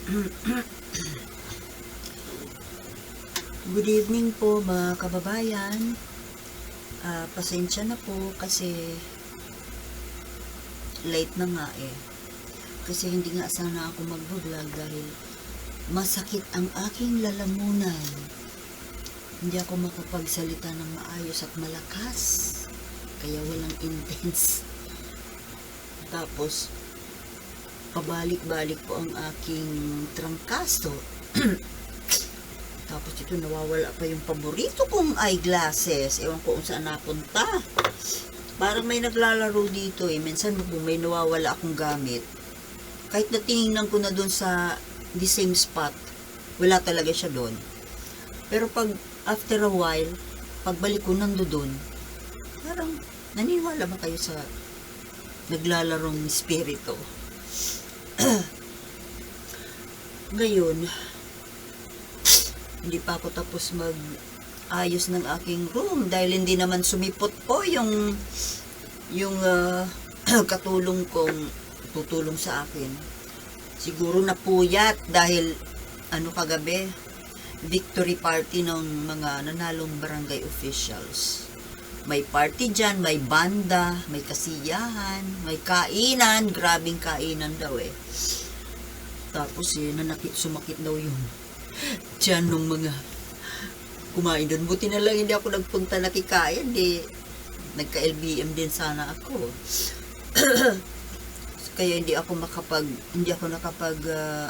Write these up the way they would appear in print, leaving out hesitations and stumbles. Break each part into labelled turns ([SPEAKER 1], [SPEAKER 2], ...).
[SPEAKER 1] Good evening po mga kababayan. Pasensya na po kasi late na nga eh. Kasi hindi nga sana ako mag-vlog dahil masakit ang aking lalamunan. Hindi ako makapagsalita ng maayos at malakas. Kaya walang intense. Tapos, pabalik-balik po ang aking trangkaso. Tapos ito nawawala pa yung paborito kong eyeglasses. Ewan ko kung saan napunta. Parang may naglalaro dito eh. Minsan may nawawala akong gamit. Kahit natingnan ko na doon sa the same spot, wala talaga siya doon. Pero pag after a while, pagbalik ko nandoon, parang naniniwala ba kayo sa naglalarong spirito? Ngayon, hindi pa ako tapos mag-ayos ng aking room dahil hindi naman sumipot po yung katulong kong tutulong sa akin. Siguro napuyat dahil kagabi, victory party ng mga nanalong barangay officials. May party dyan, may banda, may kasiyahan, may kainan, grabing kainan daw eh. Tapos sumakit daw yung tiyan nung mga kumain doon. Buti na lang hindi ako nagpunta nakikain, nagka-LBM din sana ako. Kaya hindi ako nakapag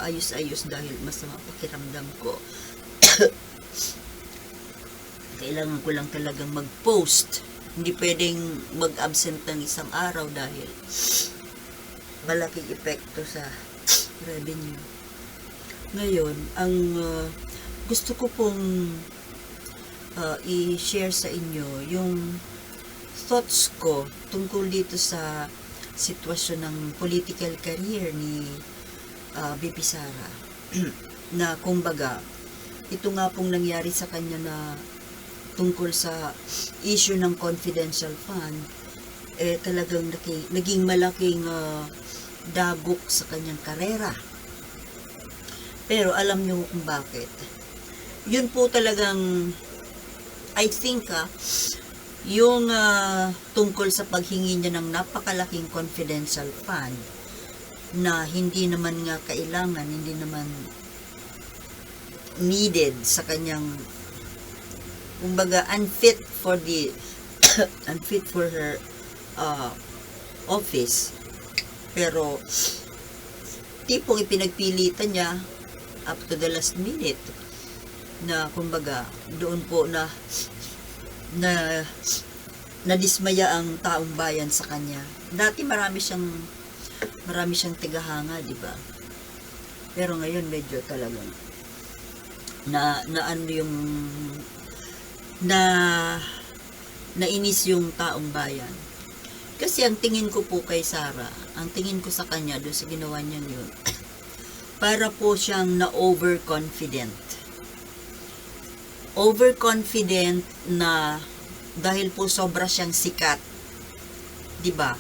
[SPEAKER 1] ayos-ayos dahil masama pakiramdam ko. Kailangan ko lang talagang mag-post. Hindi pwedeng mag-absent ng isang araw dahil malaking epekto sa revenue. Ngayon, ang gusto ko pong i-share sa inyo yung thoughts ko tungkol dito sa sitwasyon ng political career ni BP Sara. Na kumbaga, ito nga pong nangyari sa kanya na tungkol sa issue ng confidential fund, talagang naging malaking dagok sa kanyang karera. Pero alam nyo kung bakit. Yun po talagang, I think, yung tungkol sa paghingi niya ng napakalaking confidential fund na hindi naman nga kailangan, hindi naman needed sa kanyang, kumbaga, unfit for her office. Pero, tipong ipinagpilitan niya up to the last minute na kumbaga doon po na nadismaya ang taong bayan sa kanya. Dati marami siyang tigahanga, di ba? Pero ngayon medyo talagang nainis yung taong bayan. Kasi ang tingin ko po kay Sara, ang tingin ko sa kanya doon sa ginawa niya yun, para po siyang na-overconfident. Overconfident na dahil po sobra siyang sikat. 'Di ba?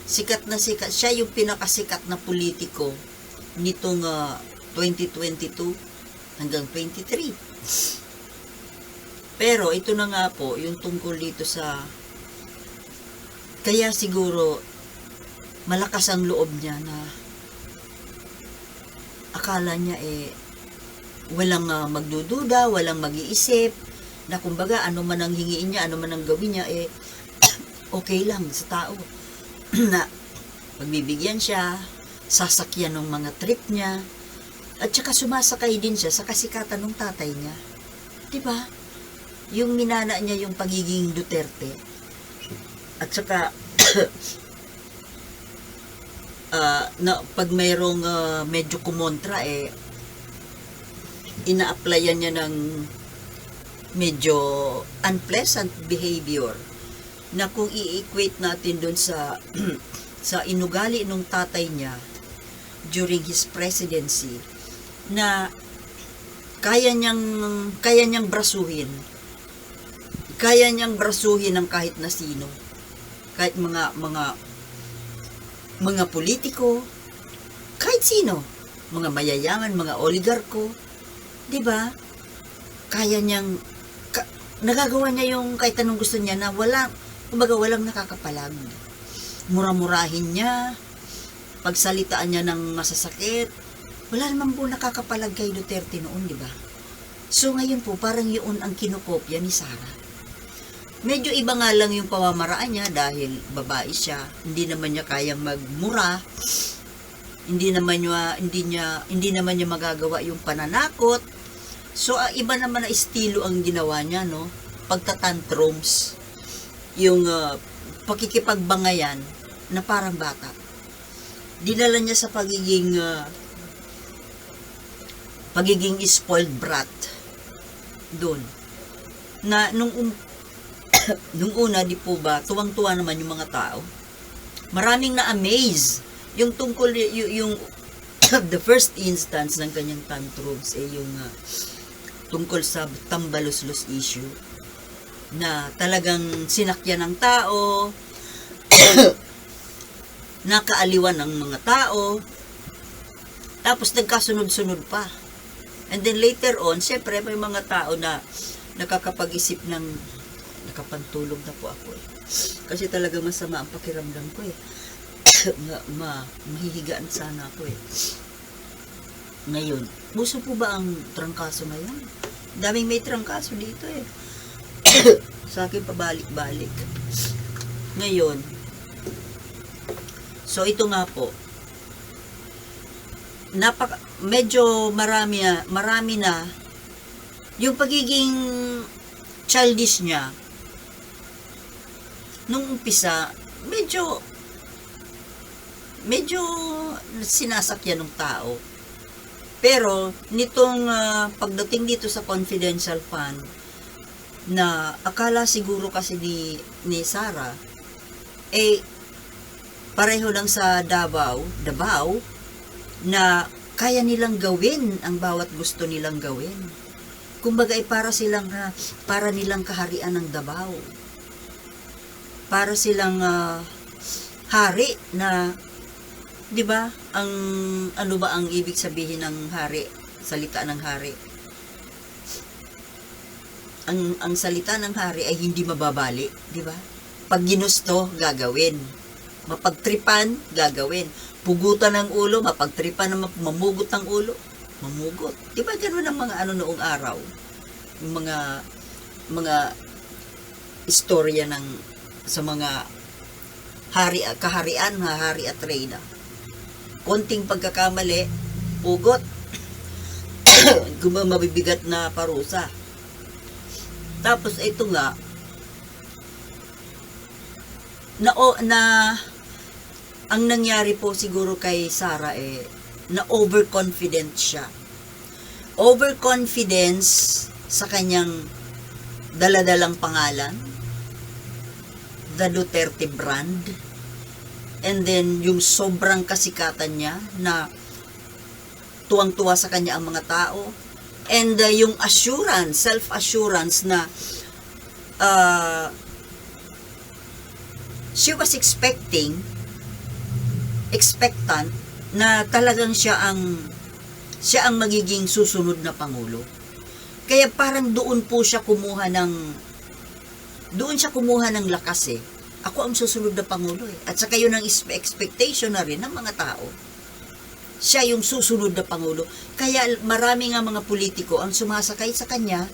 [SPEAKER 1] Sikat na sikat. Siya yung pinakasikat na politiko nitong 2022 hanggang 23. Pero ito na nga po yung tungkol dito sa, kaya siguro malakas ang loob niya na akala niya walang magdududa, walang mag-iisip, na kumbaga ano man ang hingiin niya, ano man ang gawin niya, okay lang sa tao. Na magbibigyan siya, sasakyan ng mga trip niya, at saka sumasakay din siya sa kasikatan ng tatay niya. Diba? Yung minana niya yung pagiging Duterte. At saka pag mayroong medyo kumontra, ina-applyan niya ng medyo unpleasant behavior na kung i-equate natin doon sa sa inugali ng tatay niya during his presidency, na kaya niyang brasuhin ng kahit na sino, kahit mga politiko, kahit sino. mga mayayaman, mga oligarko, 'di ba? Kaya niyang nagagawa niya yung kahit anong gusto niya na walang nakakapalag. Mura-murahin niya, pagsalitaan niya ng masasakit. Wala naman po nakakapalag kay Duterte noon, 'di ba? So ngayon po parang yun ang kinokopya ni Sara. Medyo iba nga lang yung pamamaraan niya dahil babae siya, hindi naman niya kayang magmura. Hindi naman niya magagawa yung pananakot. So iba naman na estilo ang ginawa niya, no? Pagtatantrums, yung pakikipagbangayan na parang bata. Dinala niya sa pagiging spoiled brat doon. Na nung una, di po ba, tuwang-tuwa naman yung mga tao. Maraming na-amaze yung tungkol yung the first instance ng kanyang tantrums yung tungkol sa tambaluslos issue na talagang sinakyan ng tao, nakaaliwan ng mga tao, tapos nagkasunod-sunod pa. And then later on, syempre may mga tao na nakakapag-isip ng nakapantulog na po ako kasi talaga masama ang pakiramdam ko mahihigaan sana ako Ngayon, gusto po ba ang trangkaso ngayon? Daming may trangkaso dito sa akin pabalik-balik. Ngayon, so ito nga po, medyo marami na yung pagiging childish niya. Nung umpisa, medyo sinasakyan ng tao. Pero nitong pagdating dito sa confidential fund, na akala siguro kasi ni Sara pareho lang sa Davao na kaya nilang gawin ang bawat gusto nilang gawin. Kumbaga para nilang kaharian ng Davao. Para silang hari na, 'di ba? Ano ba ang ibig sabihin ng hari? Salita ng hari. Ang salita ng hari ay hindi mababali, 'di ba? Pag ginusto, gagawin. Mapagtripan, gagawin. Pugutan ng ulo, mapagtripan na mamugot ng ulo, mamugot. 'Di ba ganoon ang mga noong araw? Yung mga istorya sa mga kaharian, hari at reyna. Konting pagkakamali, pugot. Mabibigat na parusa. Tapos ito nga, ang nangyari po siguro kay Sara na overconfident siya. Overconfidence sa kanyang daladalang pangalan, the Duterte brand, and then yung sobrang kasikatan niya na tuwang-tuwa sa kanya ang mga tao, and yung self-assurance na she was expectant na talagang siya ang magiging susunod na pangulo. Kaya parang doon siya kumuha ng lakas Ako ang susunod na pangulo At saka yun ang expectation na rin ng mga tao. Siya yung susunod na pangulo. Kaya marami nga mga politiko ang sumasakay sa kanya,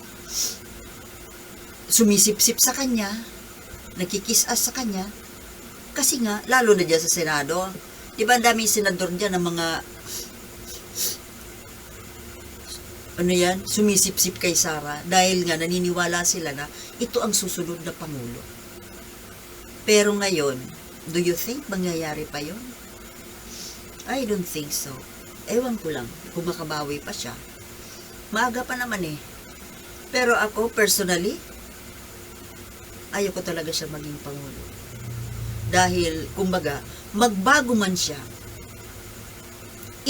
[SPEAKER 1] sumisip-sip sa kanya, nakikis-as sa kanya. Kasi nga, lalo na dyan sa Senado, di ba ang daming senador dyan ng mga sumisip-sip kay Sara dahil nga naniniwala sila na ito ang susunod na pangulo. Pero ngayon, do you think mangyayari pa yon? I don't think so. Ewan ko lang kung makabawi pa siya. Maaga pa naman Pero ako, personally, ayoko talaga siya maging pangulo. Dahil, kumbaga, magbago man siya.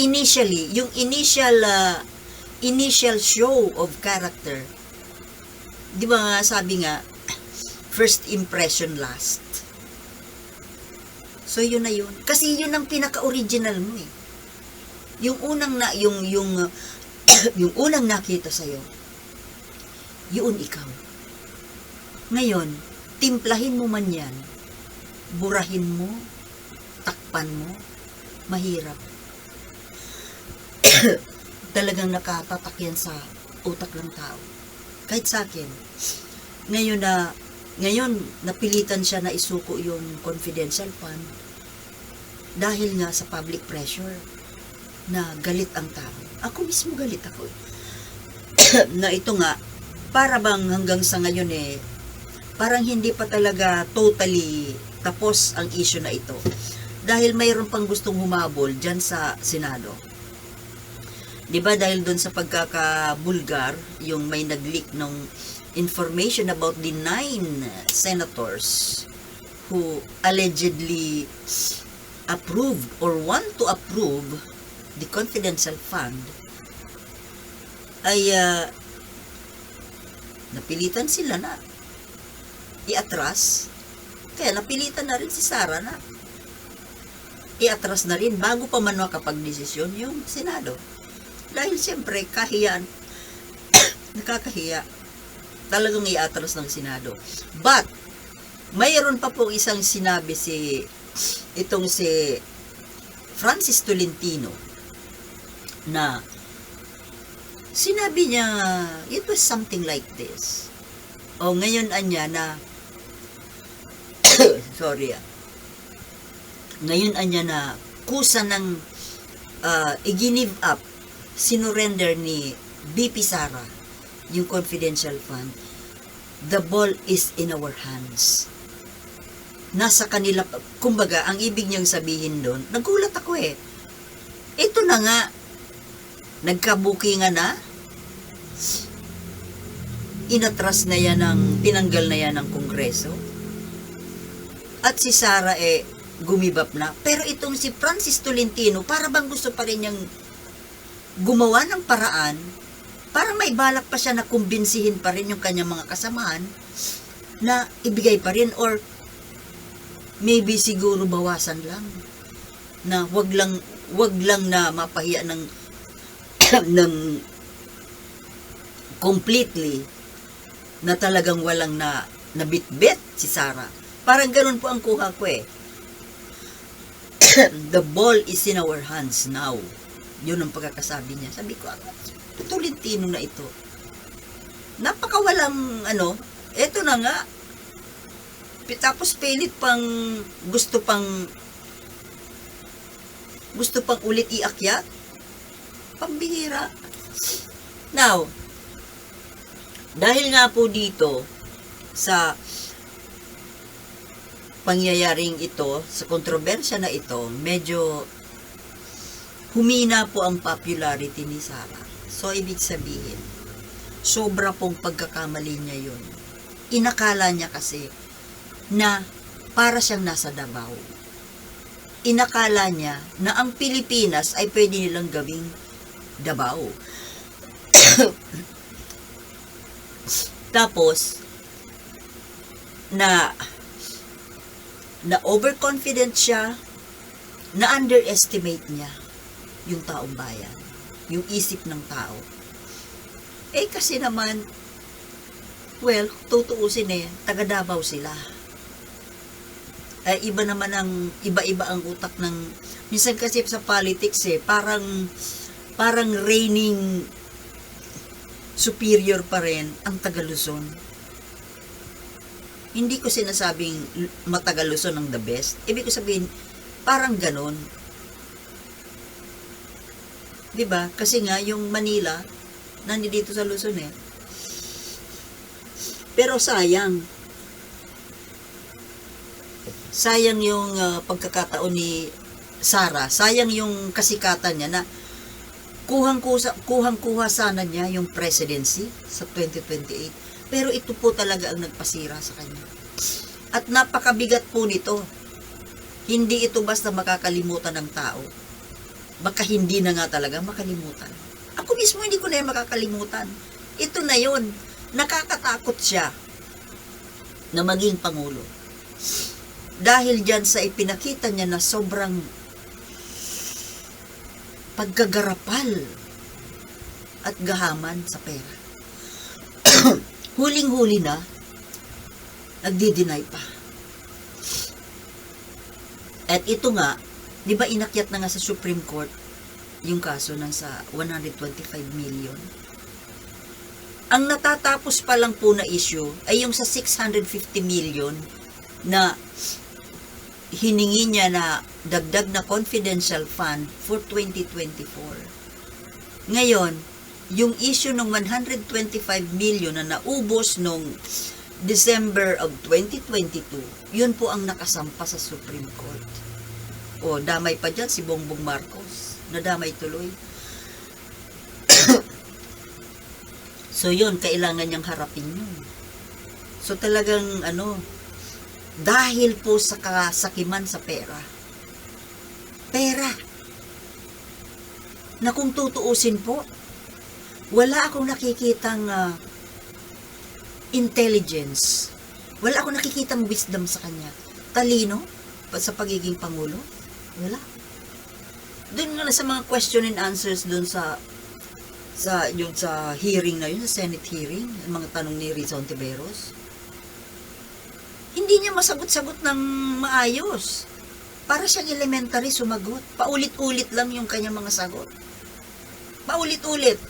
[SPEAKER 1] Initially, yung initial show of character, di ba nga sabi nga, first impression last. So, yun na yun. Kasi yun ang pinaka-original mo Yung unang na yung yung unang nakita sa yun ikaw. Ngayon, timplahin mo man yan, burahin mo, takpan mo, mahirap. Talagang nakatatak yan sa utak ng tao. Kahit sa akin. Ngayon, napilitan siya na isuko yung confidential fund dahil nga sa public pressure na galit ang tao. Ako mismo galit ako na ito nga, para bang hanggang sa ngayon parang hindi pa talaga totally tapos ang issue na ito. Dahil mayroon pang gustong humabol dyan sa Senado. Diba dahil doon sa pagkakabulgar, yung may nag-leak ng information about the 9 senators who allegedly approved or want to approve the confidential fund, ay napilitan sila na iatras. Kaya napilitan na rin si Sara na iatras na rin bago pa man makapag-desisyon yung Senado. Dahil siyempre, kahiyaan, nakakahiya, talagang iatras ng Senado. But, mayroon pa pong isang sinabi si Francis Tolentino na sinabi niya, it was something like this. O ngayon anya na sorry ngayon anya na kusa ng i-give up, sinurrender ni BP Sara yung confidential fund. The ball is in our hands. Nasa kanila, kumbaga, ang ibig niyang sabihin doon, nagulat ako ito na nga, nagkabukingan na, inatras na yan tinanggal na yan ng Kongreso, at si Sara gumibap na. Pero itong si Francis Tolentino, para bang gusto pa rin niyang gumawa ng paraan, para may balak pa siya na kumbinsihin pa rin yung kanyang mga kasamahan, na ibigay pa rin, or maybe siguro bawasan lang, na wag lang na mapahiya ng completely, na talagang walang nabitbit si Sara. Parang ganun po ang kuha ko The ball is in our hands now. Yun ang pagkakasabi niya. Sabi ko, Tolentino na ito. Napakawalang eto na nga. Tapos pilit pang gusto pang ulit iakyat. Pambihira. Now, dahil nga po dito sa pangyayaring ito, sa kontrobersya na ito, medyo humina po ang popularity ni Sara. So, ibig sabihin, sobra pong pagkakamali niya yun. Inakala niya kasi na para siyang nasa Davao. Inakala niya na ang Pilipinas ay pwede nilang gawing Davao. Tapos, na overconfident siya, na underestimate niya yung taong bayan, yung isip ng tao. Kasi naman, well, tutuusin taga Davao sila. Iba naman iba-iba ang utak ng, minsan kasi sa politics parang reigning superior pa rin ang taga Luzon. Hindi ko sinasabing mataga Luzon ang the best. Ibig ko sabihin, parang ganon. Diba? Kasi nga, yung Manila, nandito sa Luzon Pero sayang. Sayang yung pagkakataon ni Sara. Sayang yung kasikatan niya na kuhang-kuha sana niya yung presidency sa 2028. Pero ito po talaga ang nagpasira sa kanya. At napakabigat po nito. Hindi ito basta makakalimutan ng tao. Baka hindi na nga talaga makalimutan. Ako mismo hindi ko na yung makakalimutan. Ito na yun. Nakakatakot siya na maging Pangulo. Dahil dyan sa ipinakita niya na sobrang pagkagarapal at gahaman sa pera. Huling-huli na, nagdi-deny pa. At ito nga, di ba inakyat na nga sa Supreme Court yung kaso ng sa 125 million? Ang natatapos pa lang po na issue ay yung sa 650 million na hiningi niya na dagdag na confidential fund for 2024. Ngayon, yung issue ng 125 million na naubos nung December of 2022, yun po ang nakasampa sa Supreme Court. O, damay pa dyan si Bongbong Marcos. Nadamay tuloy. So, yun, kailangan niyang harapin yun. So, talagang, dahil po sa kasakiman sa pera. Pera. Na kung tutuusin po, wala akong nakikitang intelligence. Wala akong nakikitang wisdom sa kanya. Talino sa pagiging pangulo. Wala. Doon nga sa mga question and answers doon sa hearing na yun, sa Senate hearing, ang mga tanong ni Risa Hontiveros, hindi niya masagot-sagot ng maayos. Para siyang elementary sumagot. Paulit-ulit lang yung kanyang mga sagot. Paulit-ulit.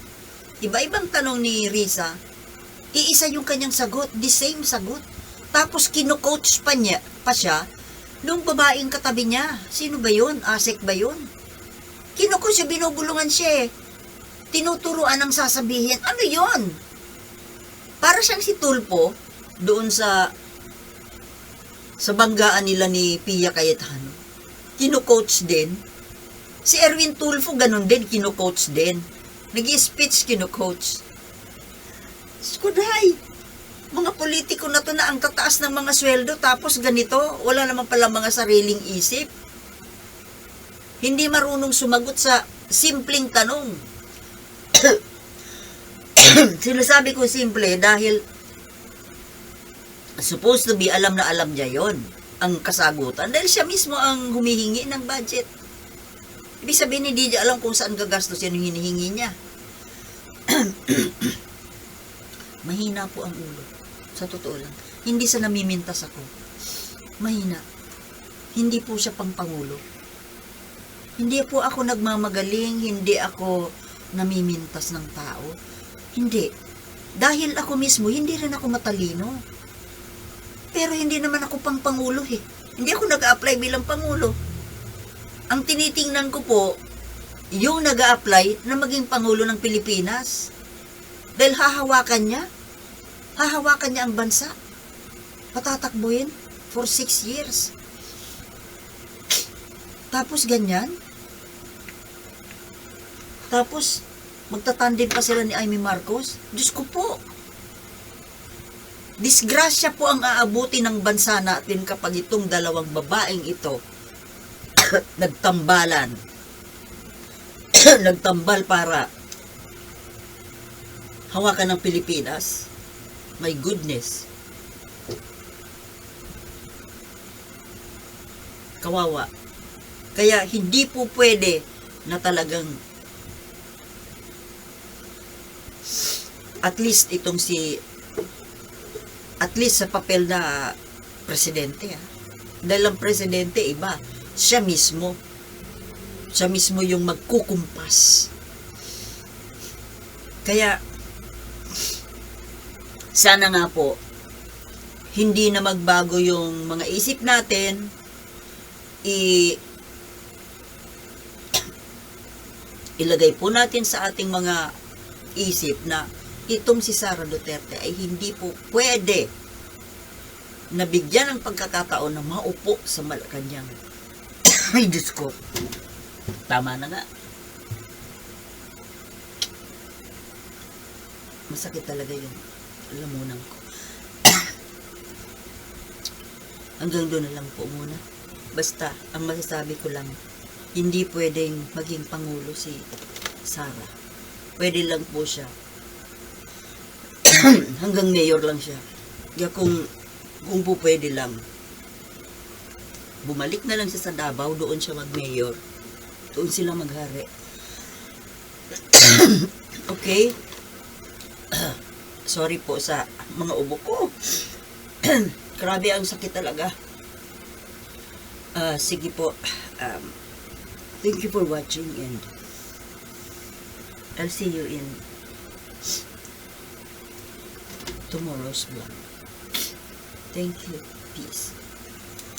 [SPEAKER 1] Iba-ibang tanong ni Risa, iisa yung kanyang sagot, the same sagot. Tapos kino-coach pa siya nung babaeng katabi niya. Sino ba yun? Asek ba yun? Kino-coach siya, binubulungan siya eh. Tinuturuan ang sasabihin. Ano yun? Para siyang si Tulfo doon sa banggaan nila ni Pia Cayetano. Kino-coach din. Si Erwin Tulfo ganun din, kino-coach din. Nag-i-speech, kino-coach. Skuday! Mga politiko na to na ang tataas ng mga sweldo tapos ganito, wala naman pala mga sariling isip. Hindi marunong sumagot sa simpleng tanong. Sinasabi ko simple dahil supposed to be alam na alam niya yon ang kasagutan dahil siya mismo ang humihingi ng budget. Ibig sabihin hindi niya alam kung saan gagastos yan yung hinihingi niya. Mahina po ang ulo. Sa totoo lang. Hindi sa namimintas ako. Mahina. Hindi po siya pangpangulo. Hindi po ako nagmamagaling, hindi ako namimintas ng tao. Hindi. Dahil ako mismo, hindi rin ako matalino. Pero hindi naman ako pangpangulo eh. Hindi ako nag-a-apply bilang pangulo. Ang tinitingnan ko po, yung nag-a-apply na maging pangulo ng Pilipinas. Dahil hahawakan niya ang bansa. Patatakbuhin for 6 years. Tapos ganyan. Tapos, magtatandem pa sila ni Amy Marcos. Diyos ko po. Disgrasya po ang aabuti ng bansa natin kapag itong dalawang babaeng ito nagtambalan. Nagtambal para hawakan ng Pilipinas. My goodness. Kawawa. Kaya hindi po pwede na talagang at least sa papel na presidente dahil ang presidente iba, siya mismo yung magkukumpas. Kaya sana nga po hindi na magbago yung mga isip natin. Ilagay po natin sa ating mga isip na itong si Sara Duterte ay hindi po pwede na bigyan ng pagkakataon na maupo sa Malacanang. Ay, Diyos ko. Tama na nga. Masakit talaga yun. Lamunan ko. Hanggang doon na lang po muna. Basta, ang masasabi ko lang, hindi pwedeng maging pangulo si Sara. Pwede lang po siya. Hanggang mayor lang siya. Kaya kung po pwede lang, bumalik na lang siya sa Davao, doon siya mag-mayor. Doon sila maghari. Okay? Sorry po sa mga ubo ko. Grabe ang sakit talaga. Sige po. Thank you for watching and I'll see you in tomorrow's vlog. Thank you. Peace.